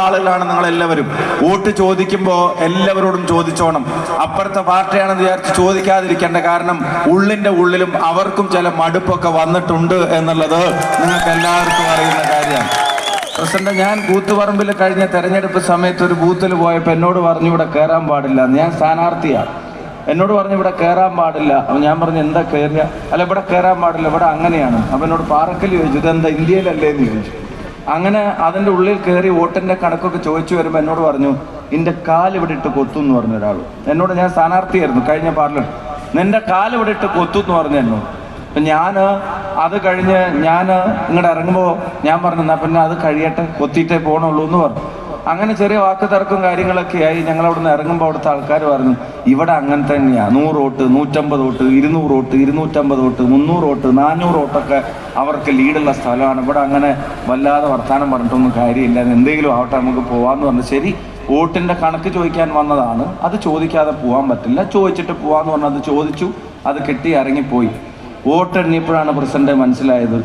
ആളുകളാണ് നിങ്ങൾ എല്ലാവരും. വോട്ട് ചോദിക്കുമ്പോൾ എല്ലാവരോടും ചോദിച്ചോണം. അപ്പുറത്തെ പാർട്ടിയാണെന്ന് വിചാരിച്ച് ചോദിക്കാതിരിക്കേണ്ട. കാരണം ഉള്ളിന്റെ ഉള്ളിലും അവർക്കും ചില മടുപ്പൊക്കെ വന്നിട്ടുണ്ട് എന്നുള്ളത് നിങ്ങൾക്ക് എല്ലാവർക്കും അറിയുന്ന കാര്യമാണ്. പ്രസിഡന്റ്, ഞാൻ കൂത്തുപറമ്പിൽ കഴിഞ്ഞ തെരഞ്ഞെടുപ്പ് സമയത്ത് ഒരു ബൂത്തിൽ പോയപ്പോൾ എന്നോട് പറഞ്ഞു ഇവിടെ കയറാൻ പാടില്ല. ഞാൻ സ്ഥാനാർത്ഥിയാണ്. എന്നോട് പറഞ്ഞു ഇവിടെ കയറാൻ പാടില്ല. അപ്പം ഞാൻ പറഞ്ഞു എന്താ കയറുക? അല്ല, ഇവിടെ കയറാൻ പാടില്ല, ഇവിടെ അങ്ങനെയാണ്. അപ്പം എന്നോട് പാറക്കൽ ചോദിച്ചു ഇതെന്താ ഇന്ത്യയിലല്ലേ എന്ന് ചോദിച്ചു. അങ്ങനെ അതിൻ്റെ ഉള്ളിൽ കയറി വോട്ടിൻ്റെ കണക്കൊക്കെ ചോദിച്ചു വരുമ്പോൾ എന്നോട് പറഞ്ഞു നിന്റെ കാലിവിടെ ഇട്ട് കൊത്തും എന്ന് പറഞ്ഞ ഒരാൾ എന്നോട്. ഞാൻ സ്ഥാനാർത്ഥിയായിരുന്നു കഴിഞ്ഞ പാർലമെന്റ്. നിന്റെ കാലിവിടെ ഇട്ട് കൊത്തും എന്ന് പറഞ്ഞു എന്നോട്. അപ്പം ഞാൻ അത് കഴിഞ്ഞ് ഞാൻ ഇങ്ങോട്ട് ഇറങ്ങുമ്പോൾ ഞാൻ പറഞ്ഞു എന്നാൽ പിന്നെ അത് കഴിയട്ടെ, കൊത്തിയിട്ടേ പോകണുള്ളൂ എന്ന് പറഞ്ഞു. അങ്ങനെ ചെറിയ വാക്ക് തർക്കവും കാര്യങ്ങളൊക്കെ ആയി. ഞങ്ങൾ അവിടെ നിന്ന് ഇറങ്ങുമ്പോൾ അവിടുത്തെ ആൾക്കാർ പറഞ്ഞു ഇവിടെ അങ്ങനെ തന്നെയാണ്, 100 vote, 150 vote, 200 vote, 250 vote, 300 vote, 400 വോട്ടൊക്കെ അവർക്ക് ലീഡുള്ള സ്ഥലമാണ്. ഇവിടെ അങ്ങനെ വല്ലാതെ വർത്തമാനം പറഞ്ഞിട്ടൊന്നും കാര്യമില്ല, എന്തെങ്കിലും ആവട്ടെ നമുക്ക് പോകാമെന്ന് പറഞ്ഞു. ശരി, വോട്ടിൻ്റെ കണക്ക് ചോദിക്കാൻ വന്നതാണ്, അത് ചോദിക്കാതെ പോകാൻ പറ്റില്ല, ചോദിച്ചിട്ട് പോകാമെന്ന് പറഞ്ഞു. അത് ചോദിച്ചു, അത് കെട്ടി ഇറങ്ങിപ്പോയി. വോട്ട് എണ്ണിയപ്പോഴാണ് പ്രസിഡന്റ് മനസ്സിലായത്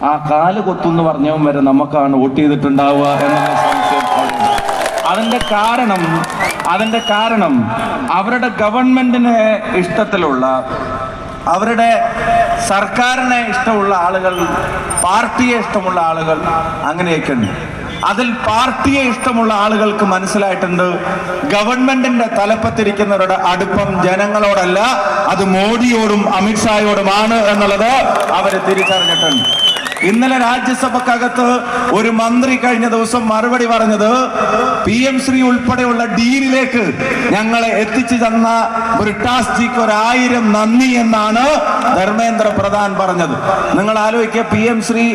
ആ കാല് കൊത്തുന്ന് പറഞ്ഞവൻ വരെ നമുക്കാണ് വോട്ട് ചെയ്തിട്ടുണ്ടാവുക എന്നുള്ള സംശയം. അതിന്റെ കാരണം അവരുടെ ഗവൺമെന്റിന് ഇഷ്ടത്തിലുള്ള, അവരുടെ സർക്കാരിനെ ഇഷ്ടമുള്ള ആളുകൾ, പാർട്ടിയെ ഇഷ്ടമുള്ള ആളുകൾ, അങ്ങനെയൊക്കെ ഉണ്ട്. അതിൽ പാർട്ടിയെ ഇഷ്ടമുള്ള ആളുകൾക്ക് മനസ്സിലായിട്ടുണ്ട് ഗവൺമെന്റിന്റെ തലപ്പത്തിരിക്കുന്നവരുടെ അടുപ്പം ജനങ്ങളോടല്ല, അത് മോഡിയോടും അമിത്ഷായോടുമാണ് എന്നുള്ളത് അവര് തിരിച്ചറിഞ്ഞിട്ടുണ്ട്. ഇന്നലെ രാജ്യസഭക്കകത്ത് ഒരു മന്ത്രി കഴിഞ്ഞ ദിവസം മറുപടി പറഞ്ഞത് PM ശ്രീ ഉൾപ്പെടെയുള്ള ഡീലിലേക്ക് ഞങ്ങളെ എത്തിച്ചു തന്ന ബ്രിട്ടാസ് ജിക്ക് 1000 നന്ദി എന്നാണ് ധർമ്മേന്ദ്ര പ്രധാൻ പറഞ്ഞത്. നിങ്ങൾ ആലോചിക്കുക, PM ശ്രീ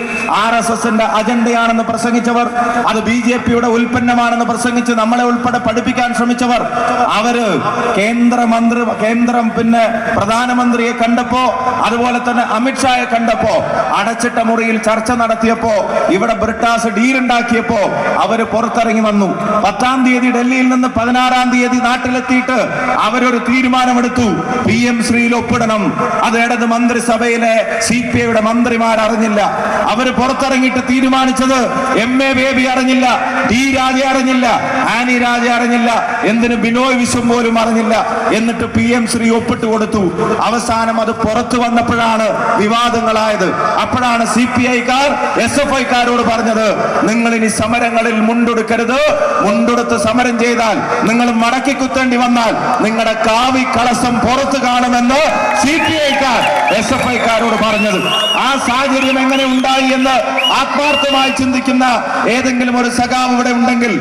RSSന്റെ അജണ്ടയാണെന്ന് പ്രസംഗിച്ചവർ, അത് BJPയുടെ ഉൽപ്പന്നമാണെന്ന് പ്രസംഗിച്ച് നമ്മളെ ഉൾപ്പെടെ പഠിപ്പിക്കാൻ ശ്രമിച്ചവർ, അവര് കേന്ദ്രം പിന്നെ പ്രധാനമന്ത്രിയെ കണ്ടപ്പോ, അതുപോലെ തന്നെ അമിത്ഷായെ കണ്ടപ്പോ, അടച്ചിട്ട മുറിയിൽ ചർച്ച നടത്തിയപ്പോ, ഇവിടെ ബ്രിട്ടാസ് ഡീൽ ഉണ്ടാക്കിയപ്പോ അവര് പുറത്തിറങ്ങി വന്നു. 10-ാം തീയതി ഡൽഹിയിൽ നിന്ന് 16-ാം തീയതി നാട്ടിലെത്തിയിട്ട് അവരൊരു തീരുമാനമെടുത്തു, PM ശ്രീയിൽ ഒപ്പിടണം. അത് ഇടത് മന്ത്രിസഭയിലെ CPIയുടെ മന്ത്രിമാർ അറിഞ്ഞില്ല. അവര് പുറത്തിറങ്ങിയിട്ട് തീരുമാനിച്ചത് MA ബേബി അറിഞ്ഞില്ല, D രാജ അറിഞ്ഞില്ല, ആനി രാജ അറിഞ്ഞില്ല, എന്തിന് ബിനോയ് വിശ്വം പോലും അറിഞ്ഞില്ല. എന്നിട്ട് PM ശ്രീ ഒപ്പിട്ട് കൊടുത്തു. അവസാനം അത് പുറത്തു വന്നപ്പോഴാണ് വിവാദങ്ങളായത്. അപ്പോഴാണ് CPI-ക്കാർ SFI-ക്കാരോട് പറഞ്ഞത് നിങ്ങൾ ഇനി സമരങ്ങളിൽ മുണ്ടെടുക്കരുത്, മുണ്ടെടുത്ത് സമരം ചെയ്താൽ, നിങ്ങൾ മടക്കി കുത്തേണ്ടി വന്നാൽ നിങ്ങളുടെ കാവി കളസം പുറത്തു കാണുമെന്ന് CPI-ക്കാർ SFI-ക്കാരോട് പറഞ്ഞത്. ആ സാഹചര്യം എങ്ങനെ ഉണ്ടായി എന്ന് ആത്മാർത്ഥമായി ചിന്തിക്കുന്ന ഏതെങ്കിലും ഒരു സഖാവ് ഇവിടെ ഉണ്ടെങ്കിൽ